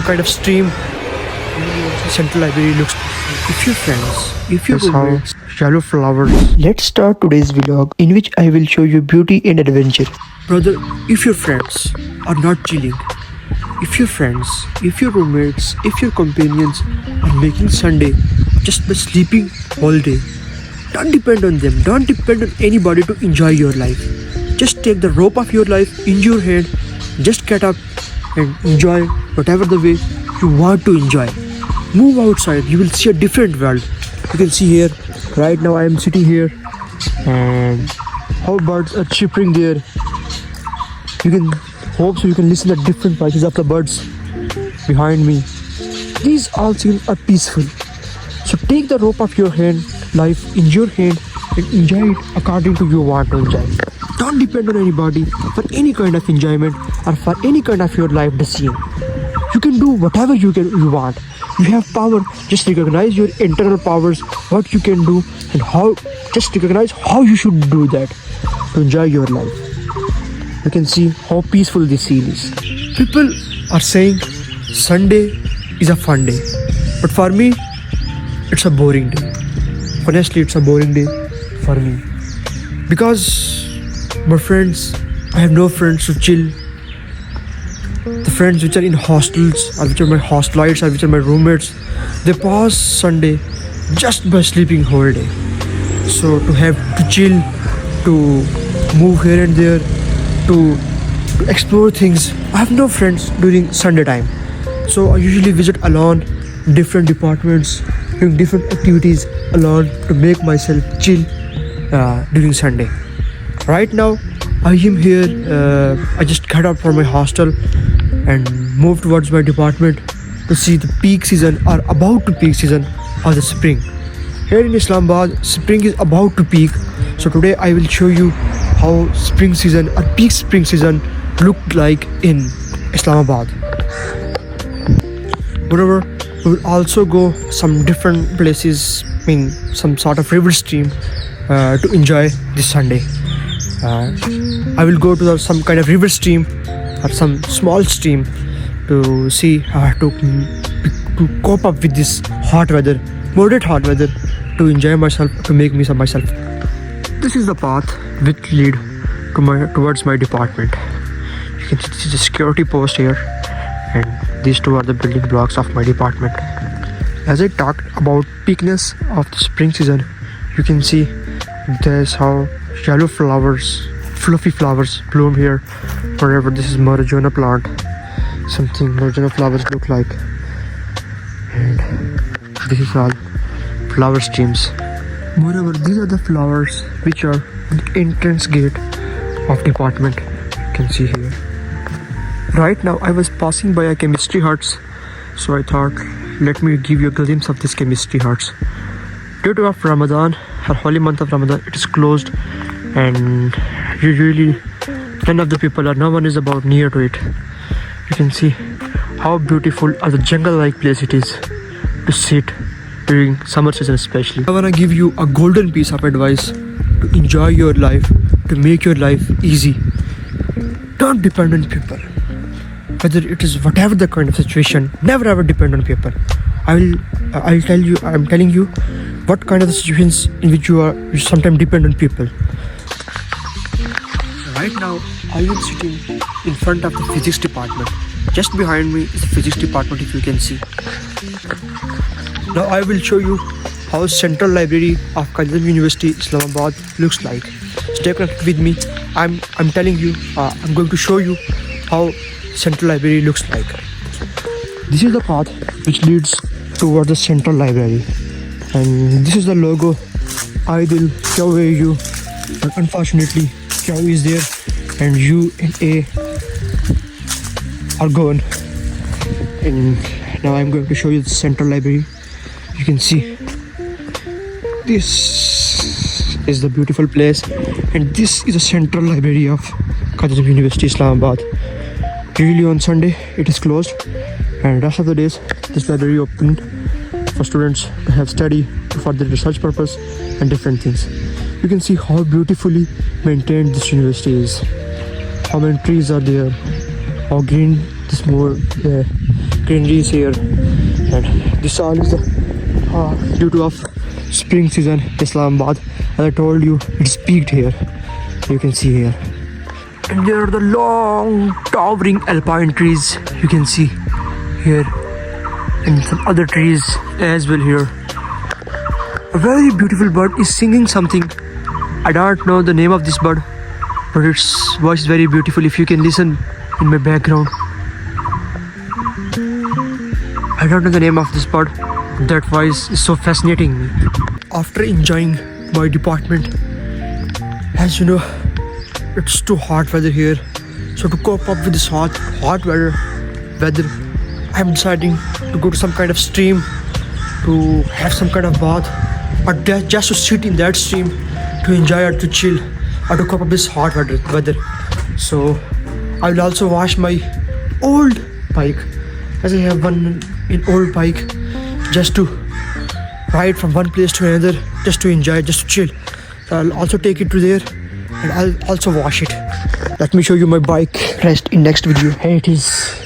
kind of stream. Central Library looks. If your friends, if your roommates, yellow flowers. Let's start today's vlog in which I will show you beauty and adventure. Brother, if your friends are not chilling, if your friends, if your roommates, if your companions are making Sunday just by sleeping all day, don't depend on them. Don't depend on anybody to enjoy your life. Just take the rope of your life in your hand. Just get up and enjoy whatever the way you want to enjoy. Move outside. You will see a different world. You can see here. Right now I am sitting here and how birds are chirping there. You can hope so you can listen to different voices of the birds behind me. These all scenes are peaceful. So take the rope of your hand, life in your hand, and enjoy it according to you want to enjoy. Don't depend on anybody for any kind of enjoyment or for any kind of your life decision. You can do whatever you want. You have power. Just recognize your internal powers, what you can do, and how. Just recognize how you should do that to enjoy your life. You can see how peaceful this scene is. People are saying Sunday is a fun day, but for me, it's a boring day. Honestly, it's a boring day for me because my friends, I have no friends to chill. The friends which are in hostels, or which are my hostelites, or which are my roommates, they pass Sunday just by sleeping whole day. So to have to chill, to move here and there, to explore things, I have no friends during Sunday time. So I usually visit alone different departments, doing different activities alone to make myself chill during Sunday. Right now I am here. I just got up from my hostel and moved towards my department to see the peak season or about to peak season of the spring. Here in Islamabad, spring is about to peak. So today I will show you how spring season or peak spring season looked like in Islamabad. Moreover, we will also go some different places, some sort of river stream to enjoy this Sunday. I will go to some kind of river stream or some small stream to see how to cope up with this hot weather, moderate hot weather, to enjoy myself, to make me some myself. This is the path which lead to towards my department. You can see the security post here, and these two are the building blocks of my department. As I talked about peakness of the spring season, you can see there's how yellow flowers, fluffy flowers bloom here. Wherever this is marijuana plant, something marijuana flowers look like, and this is all flower streams. Moreover, these are the flowers which are the entrance gate of department. You can see here. Right now I was passing by a chemistry huts, so I thought let me give you a glimpse of this chemistry huts. Due to of Ramadan, her holy month of Ramadan, it is closed, and usually none of the people or no one is about near to it. You can see how beautiful as a jungle-like place it is to sit during summer season especially. I wanna give you a golden piece of advice to enjoy your life, to make your life easy. Don't depend on people. Whether it is whatever the kind of situation, never ever depend on people. I'm telling you what kind of situations in which you sometimes depend on people. Right now I am sitting in front of the physics department. Just behind me is the physics department, if you can see. Now I will show you how Central Library of Qazi University Islamabad looks like. Stay connected with me. I'm telling you, I'm going to show you how Central Library looks like. This is the path which leads towards the Central Library, and this is the logo Aidil Kyaw. But unfortunately Kyaw is there and U and A are gone. And now I'm going to show you the Central Library. You can see this is the beautiful place, and this is the Central Library of Qazi University Islamabad. Usually on Sunday it is closed, and rest of the days this library opened for students to have study, for their research purpose and different things. You can see how beautifully maintained this university is. How many trees are there, how green this more greenery is here, and this all is the due to of spring season Islamabad. As I told you, it's peaked here. You can see here, and there are the long towering alpine trees you can see here, and some other trees as well here. A very beautiful bird is singing something. I don't know the name of this bird, but its voice is very beautiful. If you can listen in my background, I don't know the name of this bird. That voice is so fascinating me. After enjoying my department, as you know, it's too hot weather here. So to cope up with this hot weather, I'm deciding to go to some kind of stream to have some kind of bath, but just to sit in that stream to enjoy or to chill or to cope up this hot weather. So I will also wash my old bike, as I have an old bike, just to ride from one place to another, just to enjoy, just to chill. So I'll also take it to there and I'll also wash it. Let me show you my bike. Rest in next video. Here it is.